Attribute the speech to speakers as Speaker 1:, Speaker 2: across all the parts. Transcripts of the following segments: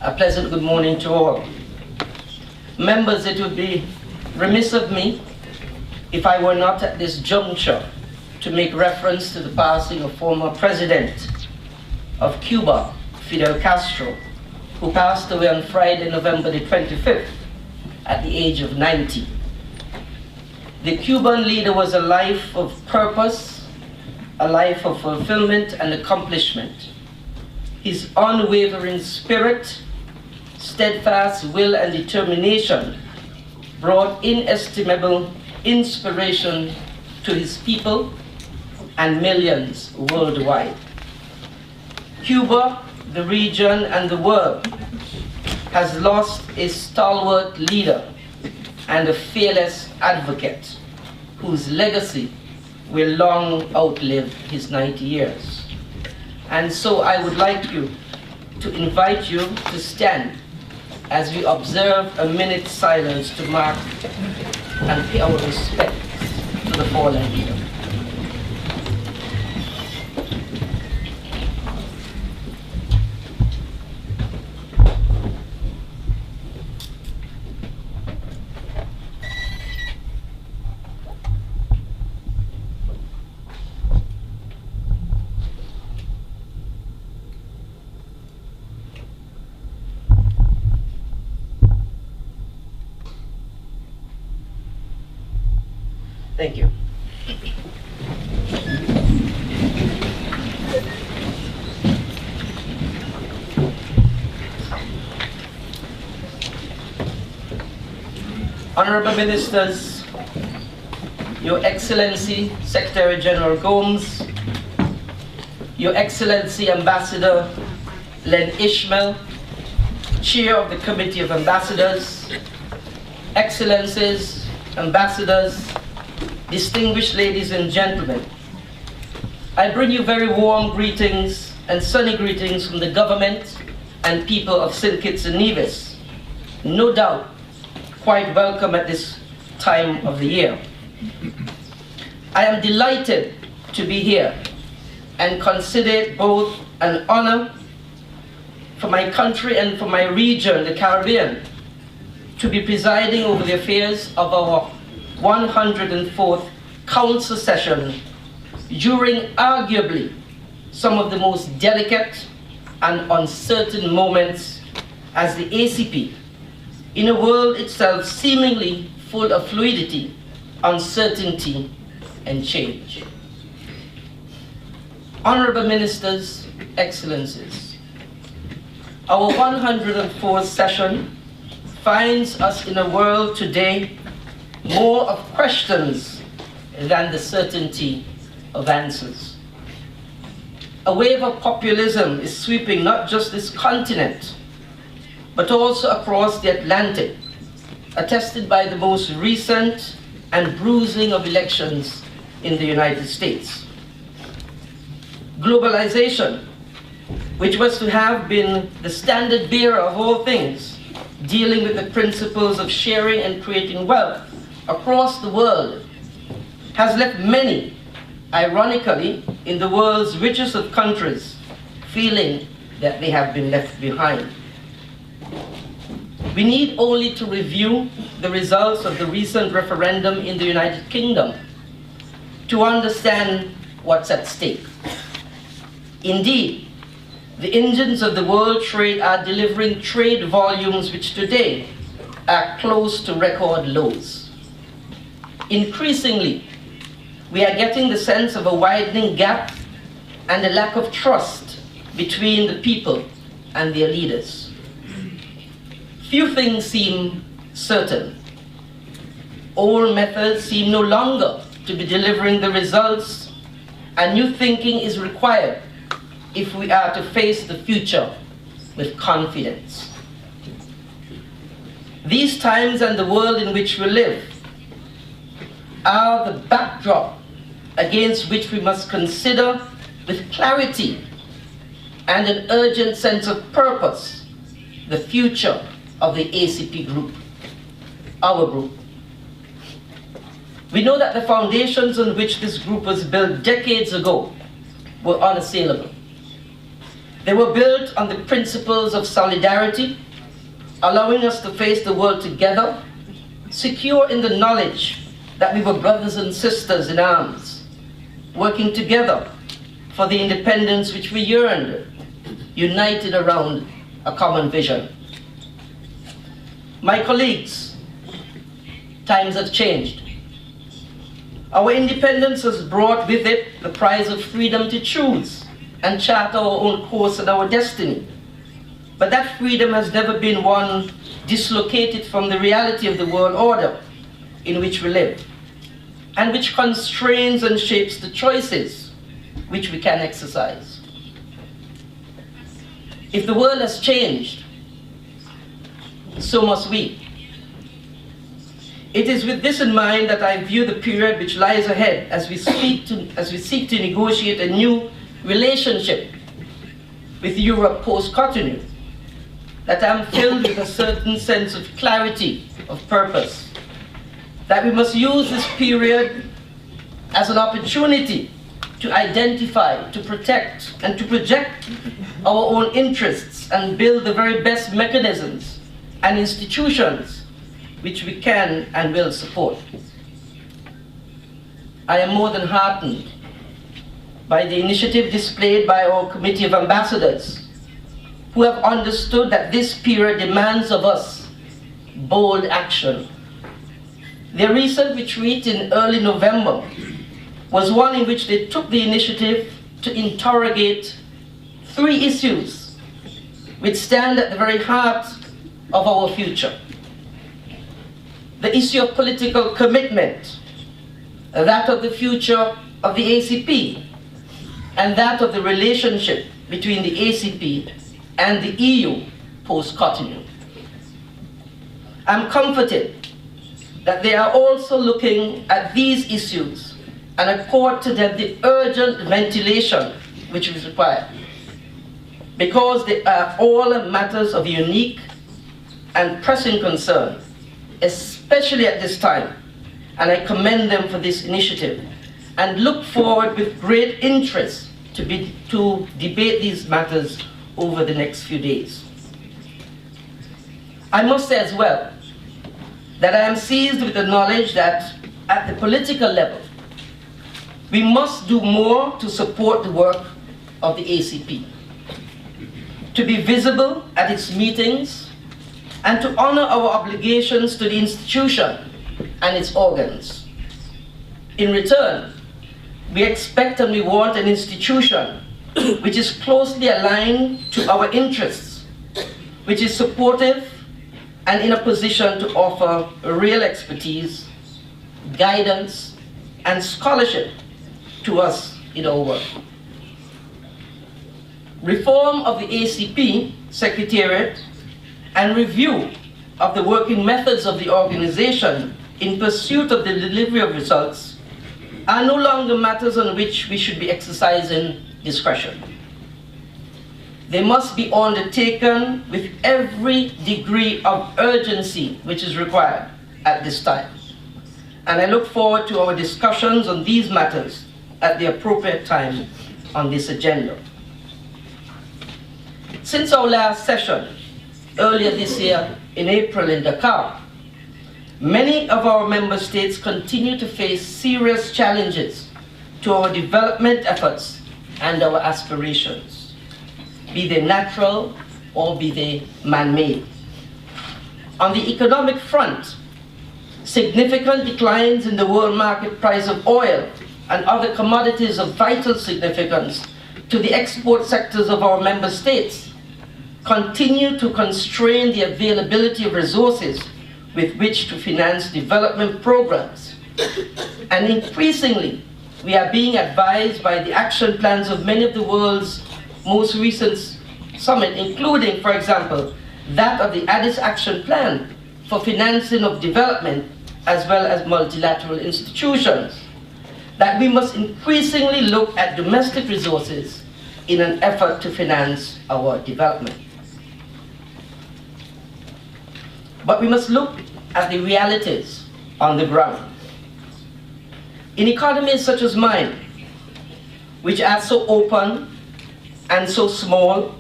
Speaker 1: A pleasant good morning to all. Members, it would be remiss of me if I were not at this juncture to make reference to the passing of former President of Cuba, Fidel Castro, who passed away on Friday, November the 25th, at the age of 90. The Cuban leader was a life of purpose, a life of fulfillment and accomplishment. His unwavering spirit, steadfast will and determination brought inestimable inspiration to his people and millions worldwide. Cuba, the region, and the world has lost a stalwart leader and a fearless advocate whose legacy will long outlive his 90 years. And so I would like to invite you to stand as we observe a minute's silence to mark and pay our respects to the fallen leader. Thank you. Honorable Ministers, Your Excellency Secretary General Gomes, Your Excellency Ambassador Len Ishmael, Chair of the Committee of Ambassadors, Excellencies, Ambassadors, distinguished ladies and gentlemen, I bring you very warm greetings and sunny greetings from the government and people of St. Kitts and Nevis, no doubt quite welcome at this time of the year. I am delighted to be here and consider it both an honor for my country and for my region, the Caribbean, to be presiding over the affairs of our 104th Council session during arguably some of the most delicate and uncertain moments as the ACP, in a world itself seemingly full of fluidity, uncertainty, and change. Honorable Ministers, Excellencies, our 104th session finds us in a world today more of questions than the certainty of answers. A wave of populism is sweeping not just this continent, but also across the Atlantic, attested by the most recent and bruising of elections in the United States. Globalization, which was to have been the standard bearer of all things, dealing with the principles of sharing and creating wealth across the world, has left many, ironically, in the world's richest of countries, feeling that they have been left behind. We need only to review the results of the recent referendum in the United Kingdom to understand what's at stake. Indeed, the engines of the world trade are delivering trade volumes which today are close to record lows. Increasingly, we are getting the sense of a widening gap and a lack of trust between the people and their leaders. Few things seem certain. Old methods seem no longer to be delivering the results, and new thinking is required if we are to face the future with confidence. These times and the world in which we live are the backdrop against which we must consider with clarity and an urgent sense of purpose the future of the ACP group, our group. We know that the foundations on which this group was built decades ago were unassailable. They were built on the principles of solidarity, allowing us to face the world together, secure in the knowledge that we were brothers and sisters in arms, working together for the independence which we yearned, united around a common vision. My colleagues, times have changed. Our independence has brought with it the prize of freedom to choose and chart our own course and our destiny. But that freedom has never been one dislocated from the reality of the world order in which we live, and which constrains and shapes the choices which we can exercise. If the world has changed, so must we. It is with this in mind that I view the period which lies ahead as we seek to negotiate a new relationship with Europe post-Cotonou, that I am filled with a certain sense of clarity of purpose, that we must use this period as an opportunity to identify, to protect, and to project our own interests and build the very best mechanisms and institutions which we can and will support. I am more than heartened by the initiative displayed by our Committee of Ambassadors, who have understood that this period demands of us bold action. Their recent retreat in early November was one in which they took the initiative to interrogate 3 issues which stand at the very heart of our future. The issue of political commitment, that of the future of the ACP, and that of the relationship between the ACP and the EU post-Cotonou. I'm comforted that they are also looking at these issues and accord to them the urgent ventilation which is required, because they are all matters of unique and pressing concern, especially at this time, and I commend them for this initiative and look forward with great interest to debate these matters over the next few days. I must say as well that I am seized with the knowledge that at the political level, we must do more to support the work of the ACP, to be visible at its meetings, and to honor our obligations to the institution and its organs. In return, we expect and we want an institution which is closely aligned to our interests, which is supportive and in a position to offer real expertise, guidance, and scholarship to us in our work. Reform of the ACP Secretariat and review of the working methods of the organization in pursuit of the delivery of results are no longer matters on which we should be exercising discretion. They must be undertaken with every degree of urgency which is required at this time. And I look forward to our discussions on these matters at the appropriate time on this agenda. Since our last session, earlier this year in April in Dakar, many of our member states continue to face serious challenges to our development efforts and our aspirations, be they natural or be they man-made. On the economic front, significant declines in the world market price of oil and other commodities of vital significance to the export sectors of our member states continue to constrain the availability of resources with which to finance development programs. And increasingly, we are being advised by the action plans of many of the world's most recent summits, including, for example, that of the Addis Action Plan for financing of development as well as multilateral institutions, that we must increasingly look at domestic resources in an effort to finance our development. But we must look at the realities on the ground. In economies such as mine, which are so open, and so small,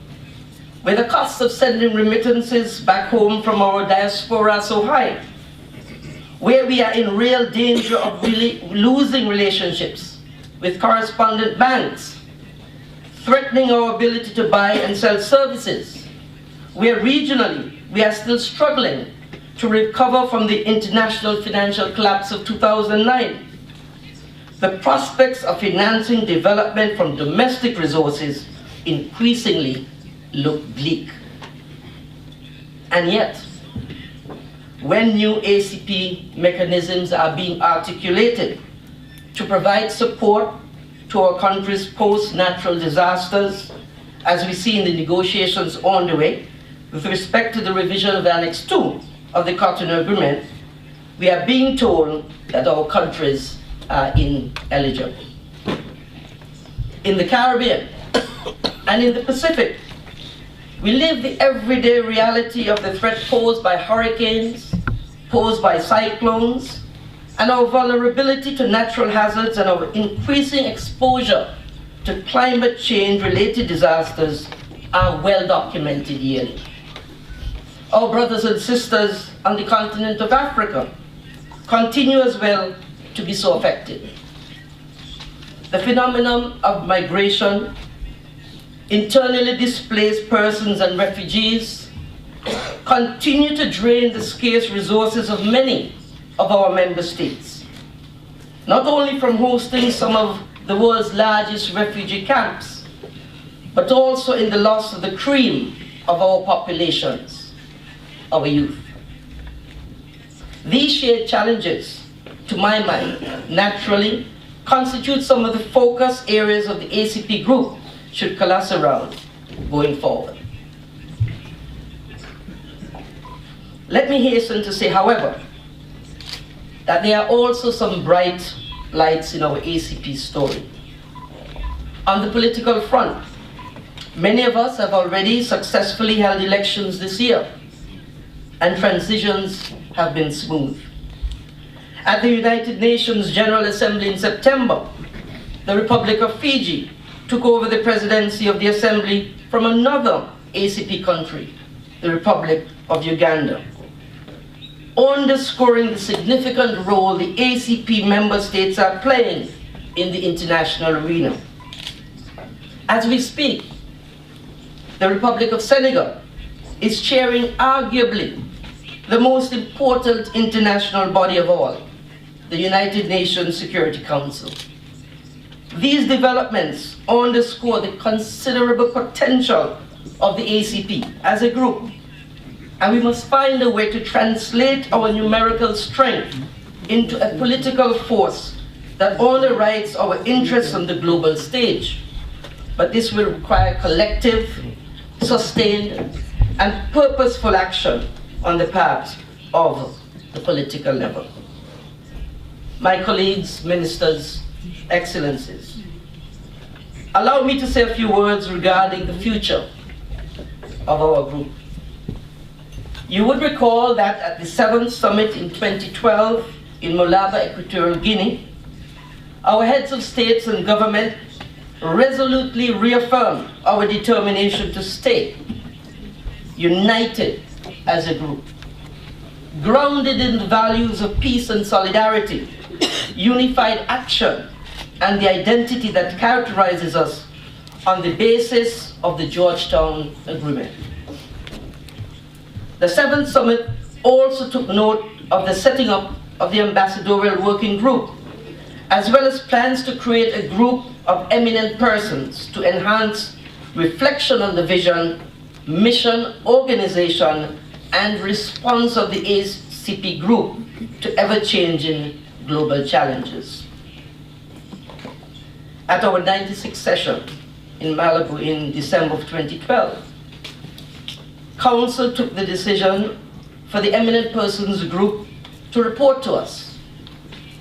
Speaker 1: where the cost of sending remittances back home from our diaspora so high, where we are in real danger of really losing relationships with correspondent banks, threatening our ability to buy and sell services, where regionally we are still struggling to recover from the international financial collapse of 2009. The prospects of financing development from domestic resources increasingly look bleak. And yet, when new ACP mechanisms are being articulated to provide support to our country's post-natural disasters, as we see in the negotiations on the way, with respect to the revision of Annex 2 of the Cotonou Agreement, we are being told that our countries are ineligible. In the Caribbean and in the Pacific, we live the everyday reality of the threat posed by hurricanes, posed by cyclones, and our vulnerability to natural hazards and our increasing exposure to climate change-related disasters are well documented yearly. Our brothers and sisters on the continent of Africa continue as well to be so affected. The phenomenon of migration, internally displaced persons and refugees continue to drain the scarce resources of many of our member states, not only from hosting some of the world's largest refugee camps, but also in the loss of the cream of our populations, our youth. These shared challenges, to my mind, naturally constitute some of the focus areas of the ACP group should coalesce around going forward. Let me hasten to say, however, that there are also some bright lights in our ACP story. On the political front, many of us have already successfully held elections this year, and transitions have been smooth. At the United Nations General Assembly in September, the Republic of Fiji took over the presidency of the Assembly from another ACP country, the Republic of Uganda, underscoring the significant role the ACP member states are playing in the international arena. As we speak, the Republic of Senegal is chairing arguably the most important international body of all, the United Nations Security Council. These developments underscore the considerable potential of the ACP as a group, and we must find a way to translate our numerical strength into a political force that underwrites our interests on the global stage. But this will require collective, sustained, and purposeful action on the part of the political level. My colleagues, ministers, excellencies, allow me to say a few words regarding the future of our group. You would recall that at the 7th Summit in 2012 in Malaba, Equatorial Guinea, our heads of states and government resolutely reaffirmed our determination to stay united as a group, grounded in the values of peace and solidarity, unified action, and the identity that characterizes us on the basis of the Georgetown Agreement. The 7th Summit also took note of the setting up of the Ambassadorial Working Group, as well as plans to create a group of eminent persons to enhance reflection on the vision, mission, organization, and response of the ACP group to ever-changing global challenges. At our 96th session in Malibu in December of 2012, Council took the decision for the eminent persons group to report to us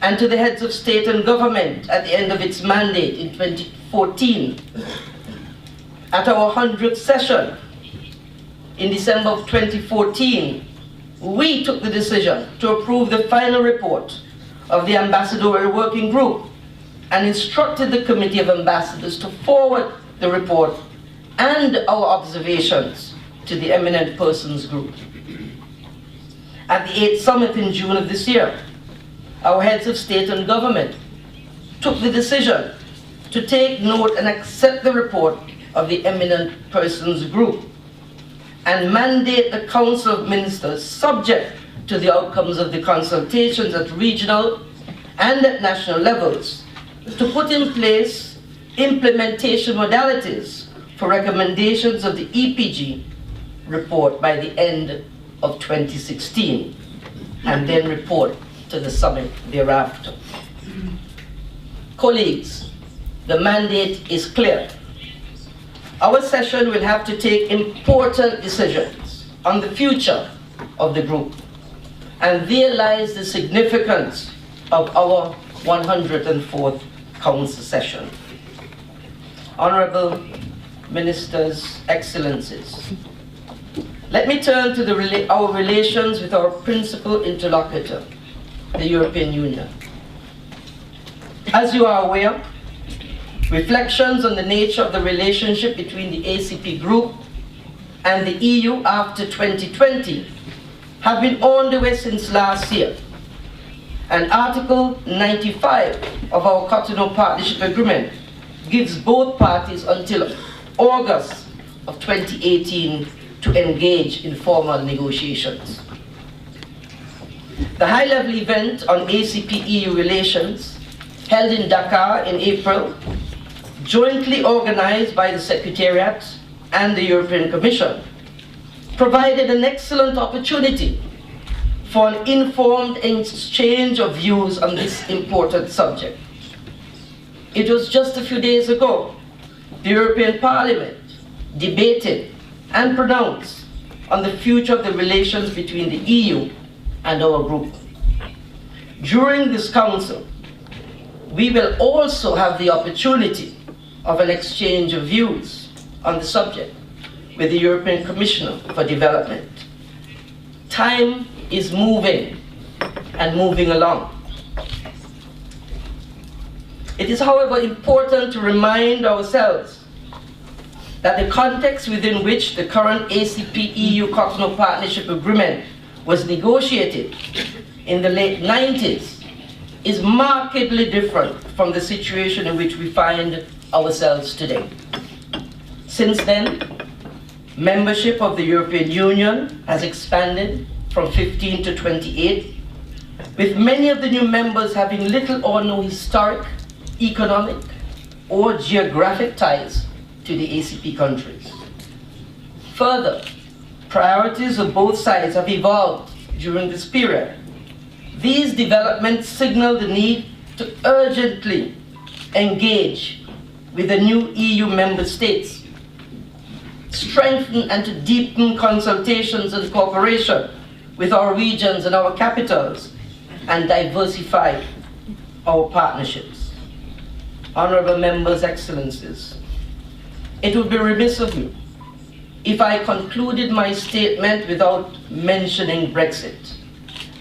Speaker 1: and to the heads of state and government at the end of its mandate in 2014. At our 100th session in December of 2014, we took the decision to approve the final report of the Ambassadorial Working Group and instructed the Committee of Ambassadors to forward the report and our observations to the Eminent Persons Group. At the 8th Summit in June of this year, our heads of state and government took the decision to take note and accept the report of the Eminent Persons Group and mandate the Council of Ministers, subject to the outcomes of the consultations at regional and at national levels, to put in place implementation modalities for recommendations of the EPG report by the end of 2016, and then report to the summit thereafter. Colleagues, the mandate is clear. Our session will have to take important decisions on the future of the group, and there lies the significance of our 104th Council session. Honorable Ministers, Excellencies, let me turn to our relations with our principal interlocutor, the European Union. As you are aware, reflections on the nature of the relationship between the ACP group and the EU after 2020 have been on the way since last year. And Article 95 of our Cotonou Partnership Agreement gives both parties until August of 2018 to engage in formal negotiations. The high-level event on ACP-EU relations, held in Dakar in April, jointly organized by the Secretariat and the European Commission, provided an excellent opportunity for an informed exchange of views on this important subject. It was just a few days ago the European Parliament debated and pronounced on the future of the relations between the EU and our group. During this Council, we will also have the opportunity of an exchange of views on the subject with the European Commissioner for Development. Time is moving and moving along. It is, however, important to remind ourselves that the context within which the current ACP-EU Cotonou Partnership Agreement was negotiated in the late 90s is markedly different from the situation in which we find ourselves today. Since then, membership of the European Union has expanded from 15 to 28, with many of the new members having little or no historic, economic, or geographic ties to the ACP countries. Further, priorities of both sides have evolved during this period. These developments signal the need to urgently engage with the new EU member states, strengthen and to deepen consultations and cooperation with our regions and our capitals, and diversify our partnerships. Honorable Members, Excellencies, it would be remiss of me if I concluded my statement without mentioning Brexit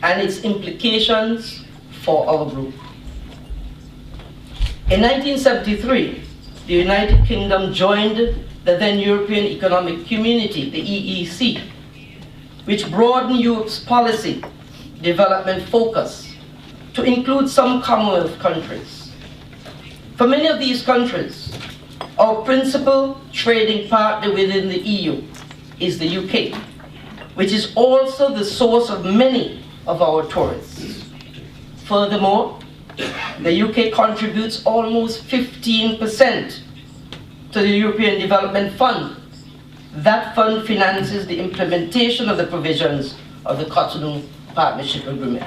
Speaker 1: and its implications for our group. In 1973, the United Kingdom joined the then European Economic Community, the EEC, which broadened Europe's policy development focus to include some Commonwealth countries. For many of these countries, our principal trading partner within the EU is the UK, which is also the source of many of our tourists. Furthermore, the UK contributes almost 15% to the European Development Fund. That fund finances the implementation of the provisions of the Cotonou Partnership Agreement.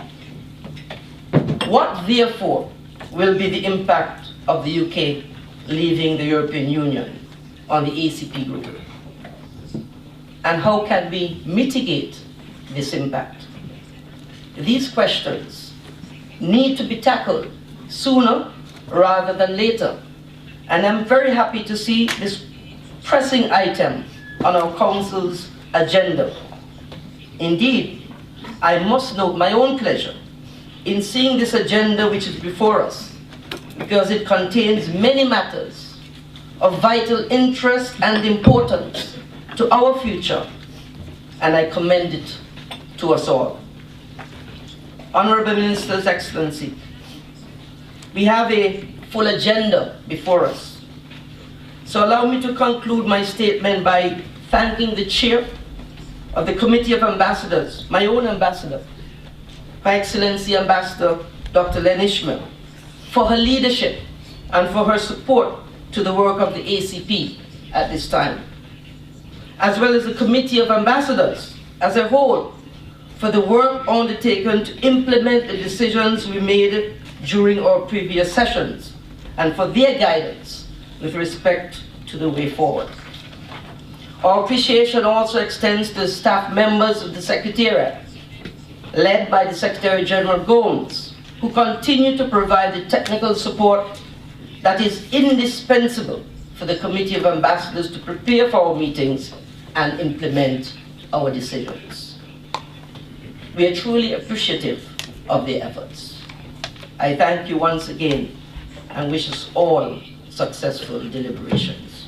Speaker 1: What, therefore, will be the impact of the UK leaving the European Union on the ACP group? And how can we mitigate this impact? These questions need to be tackled sooner rather than later. And I'm very happy to see this pressing item on our Council's agenda. Indeed, I must note my own pleasure in seeing this agenda which is before us, because it contains many matters of vital interest and importance to our future, and I commend it to us all. Honorable Ministers, Excellency, we have a full agenda before us. So allow me to conclude my statement by thanking the Chair of the Committee of Ambassadors, my own ambassador, Her Excellency Ambassador Dr. Len Ishmael, for her leadership and for her support to the work of the ACP at this time, as well as the Committee of Ambassadors as a whole for the work undertaken to implement the decisions we made during our previous sessions and for their guidance with respect to the way forward. Our appreciation also extends to staff members of the Secretariat, led by the Secretary General Gomes, who continue to provide the technical support that is indispensable for the Committee of Ambassadors to prepare for our meetings and implement our decisions. We are truly appreciative of their efforts. I thank you once again and wish us all successful deliberations.